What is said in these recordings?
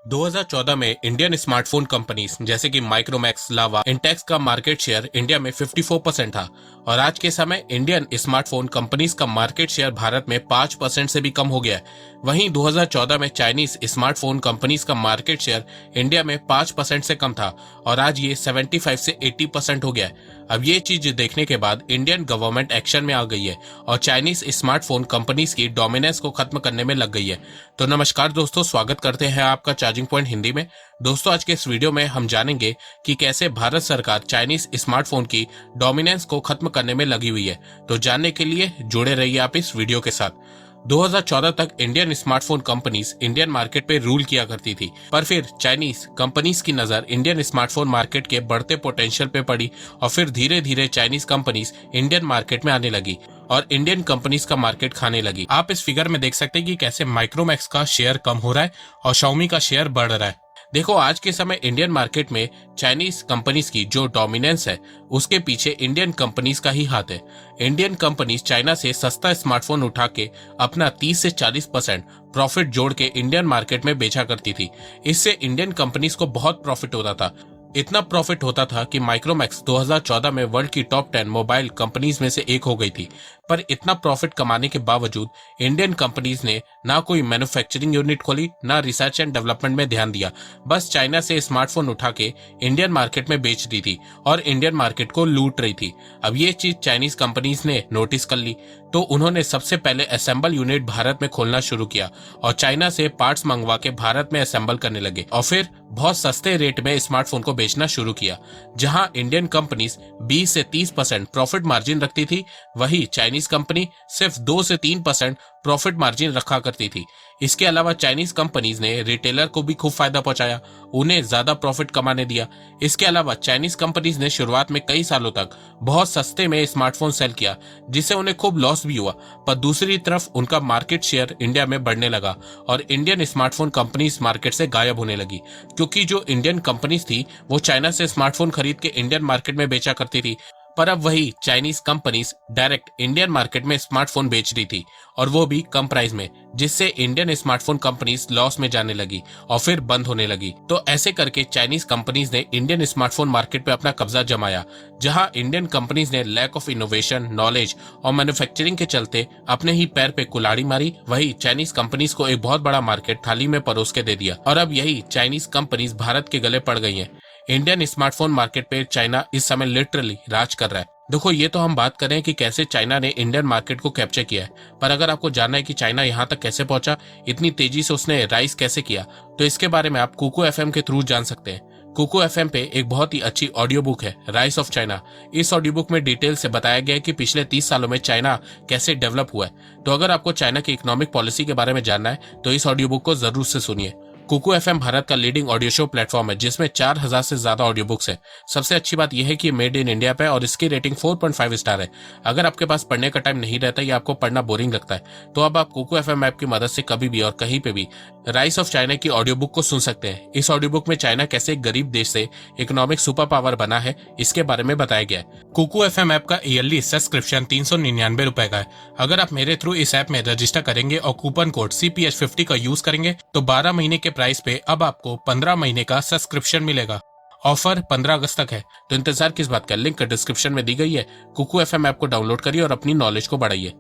2014 में Indian smartphone companies जैसे कि माइक्रोमैक्स, लावा, इंटेक्स का मार्केट शेयर इंडिया में 54% था और आज के समय इंडियन स्मार्टफोन कंपनीज का मार्केट शेयर भारत में 5% से भी कम हो गया है। वहीं 2014 में चाइनीज स्मार्टफोन कंपनीज का मार्केट शेयर इंडिया में 5% से कम था और आज ये 75 से 80% हो गया है। अब ये चीज देखने के बाद इंडियन गवर्नमेंट एक्शन में आ गई है और चाइनीज स्मार्टफोन कंपनीज की डोमिनेंस को खत्म करने में लग गई है। तो नमस्कार दोस्तों, स्वागत करते हैं आपका चार्जिंग पॉइंट हिंदी में। दोस्तों, आज के इस वीडियो में हम जानेंगे कि कैसे भारत सरकार चाइनीज स्मार्टफोन की डोमिनेंस को खत्म करने में लगी हुई है। तो जानने के लिए जुड़े रहिए आप इस वीडियो के साथ। 2014 तक Indian smartphone companies Indian market पे रूल किया करती थी, पर फिर चाइनीज कंपनीज की नजर इंडियन स्मार्टफोन मार्केट के बढ़ते पोटेंशियल पे पड़ी और फिर धीरे धीरे चाइनीज कंपनीज इंडियन मार्केट में आने लगी और इंडियन कंपनीज का मार्केट खाने लगी। आप इस फिगर में देख सकते हैं कि कैसे माइक्रोमैक्स का शेयर कम हो रहा है और शाओमी का शेयर बढ़ रहा है। देखो, आज के समय इंडियन मार्केट में चाइनीज कंपनीज की जो डोमिनेंस है उसके पीछे इंडियन कंपनीज का ही हाथ है। इंडियन कंपनीज चाइना से सस्ता स्मार्टफोन उठा के अपना 30 से 40% प्रॉफिट जोड़ के इंडियन मार्केट में बेचा करती थी। इससे इंडियन कंपनीज को बहुत प्रॉफिट होता था। इतना प्रॉफिट होता था कि माइक्रोमैक्स 2014 में वर्ल्ड की टॉप 10 मोबाइल कंपनीज में से एक हो गई थी। पर इतना प्रॉफिट कमाने के बावजूद इंडियन कंपनीज ने ना कोई मैन्युफैक्चरिंग यूनिट खोली, ना रिसर्च एंड डेवलपमेंट में ध्यान दिया। बस चाइना से स्मार्टफोन उठा के इंडियन मार्केट में बेच रही थी और इंडियन मार्केट को लूट रही थी। अब ये चीज चाइनीज कंपनीज ने नोटिस कर ली तो उन्होंने सबसे पहले असेंबल यूनिट भारत में खोलना शुरू किया और चाइना से पार्ट्स मंगवा के भारत में असेंबल करने लगे और फिर बहुत सस्ते रेट में स्मार्टफोन को बेचना शुरू किया। जहां इंडियन कंपनीज 20 से 30% प्रॉफिट मार्जिन रखती थी, वही चाइनीज कंपनी सिर्फ 2 से 3% प्रॉफिट मार्जिन रखा करती थी। इसके अलावा चाइनीज कंपनीज ने रिटेलर को भी खूब फायदा पहुंचाया, उन्हें ज्यादा प्रॉफिट कमाने दिया। इसके अलावा चाइनीज कंपनीज ने शुरुआत में कई सालों तक बहुत सस्ते में स्मार्टफोन सेल किया, जिससे उन्हें खूब लॉस भी हुआ। पर दूसरी तरफ उनका मार्केट शेयर इंडिया में बढ़ने लगा और इंडियन स्मार्टफोन कंपनीज मार्केट से गायब होने लगी, क्योंकि जो इंडियन कंपनीज थी वो चाइना से स्मार्टफोन खरीद के इंडियन मार्केट में बेचा करती थी। पर अब वही Chinese companies direct Indian market में स्मार्टफोन बेच रही थी और वो भी कम प्राइस में, जिससे इंडियन स्मार्टफोन कंपनीज लॉस में जाने लगी और फिर बंद होने लगी। तो ऐसे करके चाइनीज कंपनीज ने इंडियन स्मार्टफोन मार्केट पे अपना कब्जा जमाया। जहां इंडियन कंपनीज ने लैक ऑफ इनोवेशन, नॉलेज और मैन्युफैक्चरिंग के चलते अपने ही पैर पे कुल्हाड़ी मारी, वही चाइनीज कंपनीज को एक बहुत बड़ा मार्केट थाली में परोस के दे दिया और अब यही चाइनीज कंपनीज भारत के गले पड़ गई हैं। इंडियन स्मार्टफोन मार्केट पे चाइना इस समय लिटरली राज कर रहा है। देखो, ये तो हम बात कर रहे हैं कि कैसे चाइना ने इंडियन मार्केट को कैप्चर किया है, पर अगर आपको जानना है कि चाइना यहाँ तक कैसे पहुंचा, इतनी तेजी से उसने राइज कैसे किया, तो इसके बारे में आप कुकू एफएम के थ्रू जान सकते हैं। कुकू एफएम पे एक बहुत ही अच्छी ऑडियो बुक है, राइज ऑफ चाइना। इस ऑडियो बुक में डिटेल से बताया गया है कि पिछले 30 सालों में चाइना कैसे डेवलप हुआ है। तो अगर आपको चाइना की इकोनॉमिक पॉलिसी के बारे में जानना है तो इस ऑडियो बुक को जरूर से सुनिए। कुकू एफएम भारत का लीडिंग ऑडियो शो प्लेटफॉर्म है, जिसमें 4000 से ज्यादा ऑडियो बुक्स है। सबसे अच्छी बात यह है कि मेड इन इंडिया पे और इसकी रेटिंग 4.5 स्टार है। अगर आपके पास पढ़ने का टाइम नहीं रहता या आपको पढ़ना बोरिंग लगता है तो अब आप कुकू एफएम ऐप की मदद से कभी भी और कहीं पे भी राइज ऑफ चाइना की ऑडियो बुक को सुन सकते हैं। इस ऑडियो बुक में चाइना कैसे एक गरीब देश से इकोनॉमिक सुपर पावर बना है, इसके बारे में बताया गया है। कुकू एफएम ऐप का ईयरली सब्सक्रिप्शन 399 रुपए का है। अगर आप मेरे थ्रू इस ऐप में रजिस्टर करेंगे और कूपन कोड CPH50 का यूज करेंगे तो 12 महीने के प्राइस पे अब आपको 15 महीने का सब्सक्रिप्शन मिलेगा। ऑफर 15 अगस्त तक है, तो इंतजार किस बात का। लिंक डिस्क्रिप्शन में दी गई है। कुकू एफएम ऐप को डाउनलोड करिए और अपनी नॉलेज को बढ़ाइए।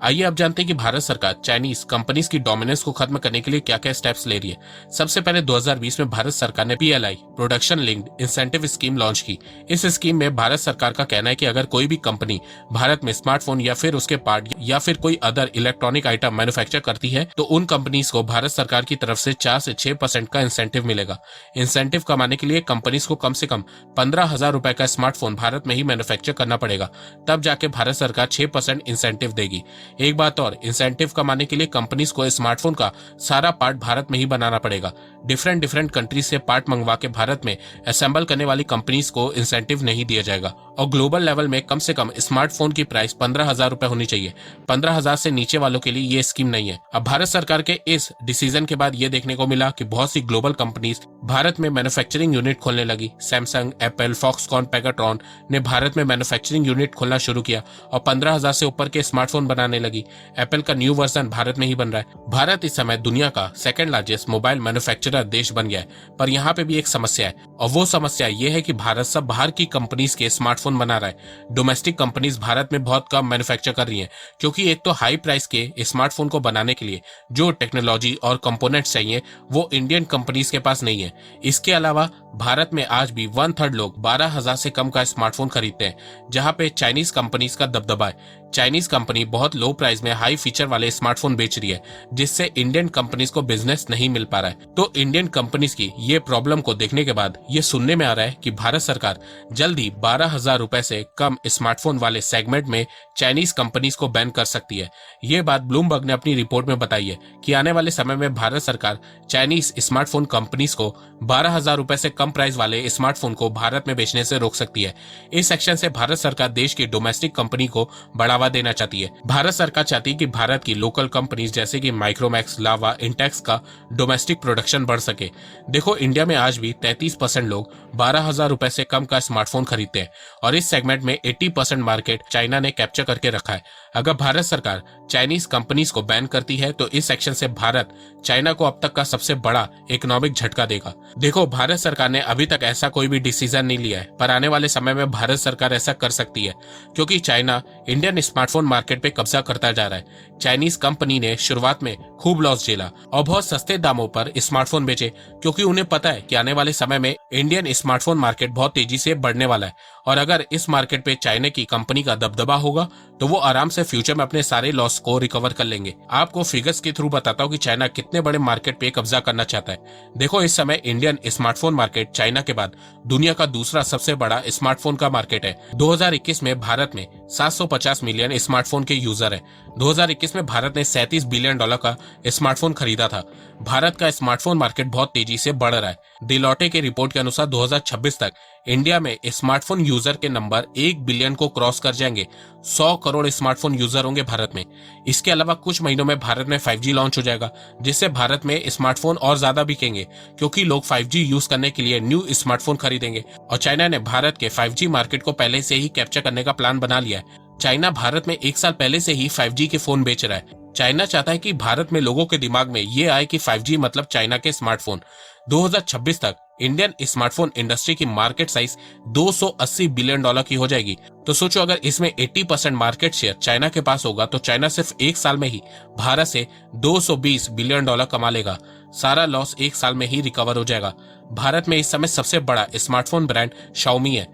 आइए अब जानते हैं कि भारत सरकार चाइनीज कंपनीज की डोमिनेंस को खत्म करने के लिए क्या क्या स्टेप्स ले रही है। सबसे पहले 2020 में भारत सरकार ने PLI production linked incentive scheme launch की। इस स्कीम में भारत सरकार का कहना है कि अगर कोई भी कंपनी भारत में स्मार्टफोन या फिर उसके पार्ट या फिर कोई अदर इलेक्ट्रॉनिक आइटम मैन्युफैक्चर करती है तो उन कंपनीज को भारत सरकार की तरफ से 4 से 6% का इंसेंटिव मिलेगा। इंसेंटिव कमाने के लिए कंपनीज को कम से कम 15,000 रुपए का स्मार्टफोन भारत में ही मैन्युफैक्चर करना पड़ेगा, तब जाके भारत सरकार 6% इंसेंटिव देगी। एक बात और, इंसेंटिव कमाने के लिए कंपनीज को स्मार्टफोन का सारा पार्ट भारत में ही बनाना पड़ेगा। डिफरेंट कंट्रीज से पार्ट मंगवा के भारत में असेंबल करने वाली कंपनीज को इंसेंटिव नहीं दिया जाएगा और ग्लोबल लेवल में कम से कम स्मार्टफोन की प्राइस 15,000 रुपए होनी चाहिए। 15,000 से नीचे वालों के लिए ये स्कीम नहीं है। अब भारत सरकार के इस डिसीजन के बाद ये देखने को मिला कि बहुत सी ग्लोबल कंपनीज भारत में मैन्युफैक्चरिंग यूनिट खोलने लगी। सैमसंग, एप्पल, फॉक्सकॉन, पेगाट्रॉन ने भारत में मैन्युफैक्चरिंग यूनिट खोलना शुरू किया और 15,000 से ऊपर के स्मार्टफोन बनाने आने लगी। एप्पल का न्यू वर्जन भारत में ही बन रहा है। भारत इस समय दुनिया का सेकंड लार्जेस्ट मोबाइल मैन्युफैक्चरर देश बन गया है, पर यहाँ पे भी एक समस्या है, और वो समस्या ये है कि भारत सब बाहर की कंपनीज के स्मार्टफोन बना रहा है। डोमेस्टिक कंपनीज भारत में बहुत कम मैन्युफैक्चर कर रही हैं, क्योंकि एक तो हाई प्राइस के स्मार्टफोन को बनाने के लिए जो टेक्नोलॉजी और कंपोनेंट्स चाहिए वो इंडियन कंपनीज के पास नहीं है। इसके अलावा भारत में आज भी 1/3 लोग 12,000 से कम का स्मार्टफोन खरीदते हैं, जहां पे चाइनीज कंपनीज का दबदबा है। चाइनीज कंपनी बहुत लो प्राइस में हाई फीचर वाले स्मार्टफोन बेच रही है, जिससे इंडियन कंपनीज को बिजनेस नहीं मिल पा रहा है। तो इंडियन कंपनीज की ये प्रॉब्लम को देखने के बाद ये सुनने में आ रहा है कि भारत सरकार जल्दी 12,000 रुपए से कम स्मार्टफोन वाले सेगमेंट में चाइनीज कंपनीज को बैन कर सकती है। ये बात ब्लूमबर्ग ने अपनी रिपोर्ट में बताई है कि आने वाले समय में भारत सरकार चाइनीज स्मार्टफोन कंपनीज को 12,000 रुपए से कम प्राइस वाले स्मार्टफोन को भारत में बेचने से रोक सकती है। इस एक्शन से भारत सरकार देश की डोमेस्टिक कंपनी को बढ़ावा देना चाहती है। भारत सरकार चाहती है कि भारत की लोकल कंपनीज जैसे कि माइक्रोमैक्स, लावा, इंटेक्स का डोमेस्टिक प्रोडक्शन बढ़ सके। देखो, इंडिया में आज भी 33% लोग 12,000 रुपए से कम का स्मार्टफोन खरीदते हैं, और इस सेगमेंट में 80% मार्केट चाइना ने कैप्चर करके रखा है। अगर भारत सरकार चाइनीज कंपनीज को बैन करती है तो इस एक्शन से भारत चाइना को अब तक का सबसे बड़ा इकोनॉमिक झटका देगा। देखो, भारत सरकार ने अभी तक ऐसा कोई भी डिसीजन नहीं लिया है, पर आने वाले समय में भारत सरकार ऐसा कर सकती है, क्योंकि चाइना इंडियन स्मार्टफोन मार्केट पे कब्जा करता जा रहा है। चाइनीज कंपनी ने शुरुआत में खूब लॉस झेला और बहुत सस्ते दामों पर स्मार्टफोन बेचे, क्योंकि उन्हें पता है कि आने वाले समय में इंडियन स्मार्टफोन मार्केट बहुत तेजी से बढ़ने वाला है, और अगर इस मार्केट पे चाइना की कंपनी का दबदबा होगा तो वो आराम से फ्यूचर में अपने सारे लॉस को रिकवर कर लेंगे। आपको फिगर्स के थ्रू बताता हूँ कि चाइना कितने बड़े मार्केट पे कब्जा करना चाहता है। देखो, इस समय इंडियन स्मार्टफोन मार्केट चाइना के बाद दुनिया का दूसरा सबसे बड़ा स्मार्टफोन का मार्केट है। 2021 में भारत में 750 मिलियन स्मार्टफोन के यूजर है। 2021 में भारत ने $37 बिलियन का स्मार्टफोन खरीदा था। भारत का स्मार्टफोन मार्केट बहुत तेजी से बढ़ रहा है। डिलॉटे की रिपोर्ट के अनुसार 2026 तक इंडिया में स्मार्टफोन यूजर के नंबर 1 बिलियन को क्रॉस कर जाएंगे। 100 करोड़ स्मार्टफोन यूजर होंगे भारत में। इसके अलावा कुछ महीनों में भारत में 5G लॉन्च हो जाएगा, जिससे भारत में स्मार्टफोन और ज्यादा बिकेंगे, क्योंकि लोग 5G यूज करने के लिए न्यू स्मार्टफोन खरीदेंगे। और चाइना ने भारत के 5G मार्केट को पहले से ही कैप्चर करने का प्लान बना लिया है। चाइना भारत में 1 साल पहले से ही 5G के फोन बेच रहा है। चाइना चाहता है कि भारत में लोगों के दिमाग में ये आए कि 5G मतलब चाइना के स्मार्टफोन। 2026 तक इंडियन स्मार्टफोन इंडस्ट्री की मार्केट साइज $280 बिलियन की हो जाएगी। तो सोचो, अगर इसमें 80% मार्केट शेयर चाइना के पास होगा तो चाइना सिर्फ 1 साल में ही भारत से $220 बिलियन कमा लेगा। सारा लॉस 1 साल में ही रिकवर हो जाएगा। भारत में इस समय सबसे बड़ा स्मार्टफोन ब्रांड Xiaomi है।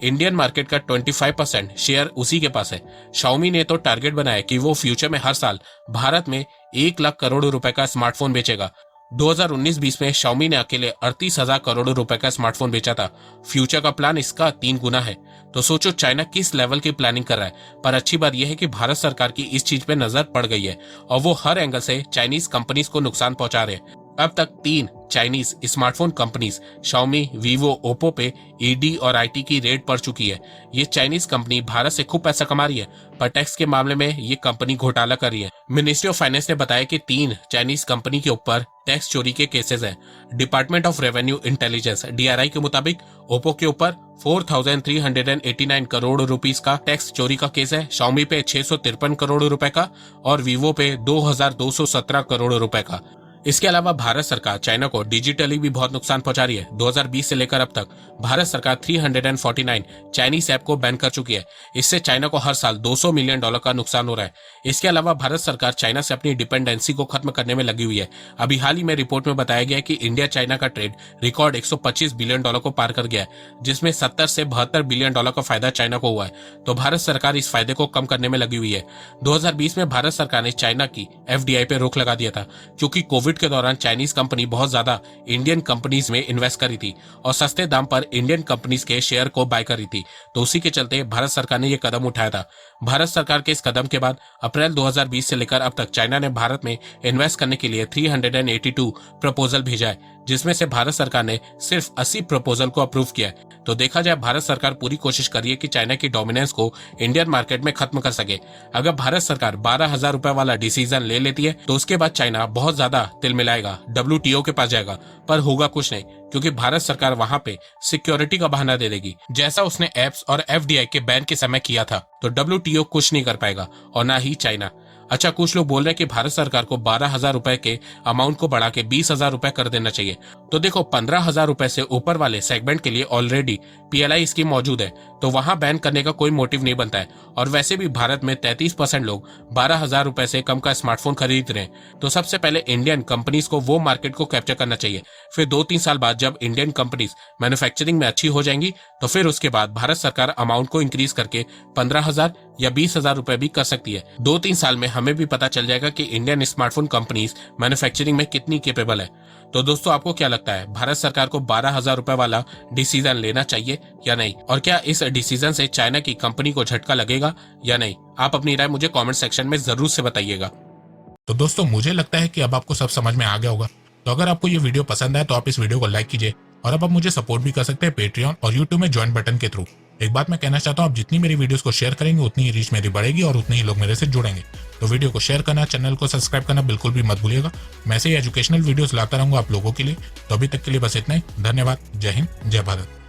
इंडियन मार्केट का 25% शेयर उसी के पास है। Xiaomi ने तो टारगेट बनाया कि वो फ्यूचर में हर साल भारत में 1 लाख करोड़ रुपए का स्मार्टफोन बेचेगा। 2019-20 में Xiaomi ने अकेले 38,000 करोड़ रुपए का स्मार्टफोन बेचा था। फ्यूचर का प्लान इसका 3 गुना है। तो सोचो चाइना किस लेवल की प्लानिंग कर रहा है। पर अच्छी बात यह है कि भारत सरकार की इस चीज पे नजर पड़ गई है, और वो हर एंगल से चाइनीज कंपनीज को नुकसान पहुंचा रहे हैं। अब तक 3 Chinese smartphone companies Xiaomi, Vivo, Oppo पे ईडी और आईटी की रेड पड़ चुकी है। ये चाइनीज कंपनी भारत से खूब पैसा कमा रही है, पर टैक्स के मामले में ये कंपनी घोटाला कर रही है। मिनिस्ट्री ऑफ फाइनेंस ने बताया कि 3 चाइनीज कंपनी के ऊपर टैक्स चोरी के केसेस हैं। Department of revenue intelligence DRI के मुताबिक ओप्पो के ऊपर 4,389 करोड़ रुपीस का टैक्स चोरी का केस है, Xiaomi पे 653 करोड़ रुपए का और Vivo पे 2,217 करोड़ रुपए का। इसके अलावा भारत सरकार चाइना को डिजिटली भी बहुत नुकसान पहुंचा रही है। 2020 से लेकर अब तक भारत सरकार 349 चाइनीज ऐप को बैन कर चुकी है। इससे चाइना को हर साल $200 मिलियन का नुकसान हो रहा है। इसके अलावा भारत सरकार चाइना से अपनी डिपेंडेंसी को खत्म करने में लगी हुई है। अभी हाल ही में रिपोर्ट में बताया गया है कि इंडिया चाइना का ट्रेड रिकॉर्ड $125 बिलियन को पार कर गया है, जिसमें 70 से 72 बिलियन का फायदा चाइना को हुआ है। तो भारत सरकार इस फायदे को कम करने में लगी हुई है। 2020 में भारत सरकार ने चाइना की FDI पे रोक लगा दिया था, क्योंकि कोविड के दौरान चाइनीज कंपनी बहुत ज्यादा इंडियन कंपनीज में इन्वेस्ट करी थी और सस्ते दाम पर इंडियन कंपनीज के शेयर को बाय करी थी। तो उसी के चलते भारत सरकार ने यह कदम उठाया था। भारत सरकार के इस कदम के बाद अप्रैल 2020 से लेकर अब तक चाइना ने भारत में इन्वेस्ट करने के लिए 382 प्रपोजल भेजा है, जिसमें से भारत सरकार ने सिर्फ 80 प्रपोजल को अप्रूव किया है। तो देखा जाए, भारत सरकार पूरी कोशिश कर रही है कि चाइना की डोमिनेंस को इंडियन मार्केट में खत्म कर सके। अगर भारत सरकार 12,000 रुपए वाला डिसीजन ले लेती है तो उसके बाद चाइना बहुत ज्यादा तिल मिलाएगा, WTO के पास जाएगा, पर होगा कुछ नहीं, क्योंकि भारत सरकार वहां पे सिक्योरिटी का बहाना दे देगी, जैसा उसने एप्स और FDI के बैन के समय किया था। तो WTO कुछ नहीं कर पाएगा और ना ही चाइना। अच्छा, कुछ लोग बोल रहे हैं कि भारत सरकार को 12,000 रुपए के अमाउंट को बढ़ा के 20,000 रुपए कर देना चाहिए। तो देखो, 15,000 रुपए से ऊपर वाले सेगमेंट के लिए ऑलरेडी PLI स्कीम मौजूद है, तो वहां बैन करने का कोई मोटिव नहीं बनता है। और वैसे भी भारत में 33% लोग 12,000 रुपए से कम का स्मार्टफोन खरीद रहे हैं। तो सबसे पहले इंडियन कंपनीज को वो मार्केट को कैप्चर करना चाहिए। फिर 2-3 साल बाद जब इंडियन कंपनीज मैन्युफैक्चरिंग में अच्छी हो जाएंगी, तो फिर उसके बाद भारत सरकार अमाउंट को इंक्रीज करके 15,000 या 20,000 रुपए भी कर सकती है। 2-3 साल में हमें भी पता चल जाएगा कि इंडियन स्मार्टफोन कंपनीज मैन्युफैक्चरिंग में कितनी कैपेबल है। तो दोस्तों, आपको क्या लगता है, भारत सरकार को 12,000 रुपए वाला डिसीजन लेना चाहिए या नहीं? और क्या इस डिसीजन से चाइना की कंपनी को झटका लगेगा या नहीं? आप अपनी राय मुझे कमेंट सेक्शन में जरूर से बताइएगा। तो दोस्तों, मुझे लगता है कि अब आपको सब समझ में आ गया होगा। तो अगर आपको ये वीडियो पसंद आए तो आप इस वीडियो को लाइक कीजिए, और अब आप मुझे सपोर्ट भी कर सकते हैं पेट्रियन और यूट्यूब में ज्वाइन बटन के थ्रू। एक बात मैं कहना चाहता हूँ, आप जितनी मेरी वीडियोस को शेयर करेंगे उतनी ही रीच मेरी बढ़ेगी और उतने ही लोग मेरे से जुड़ेंगे। तो वीडियो को शेयर करना, चैनल को सब्सक्राइब करना बिल्कुल भी मत भूलिएगा। मैं ऐसे ही एजुकेशनल वीडियोस लाता रहूंगा आप लोगों के लिए। तो अभी तक के लिए बस इतना ही। धन्यवाद। जय हिंद, जय भारत।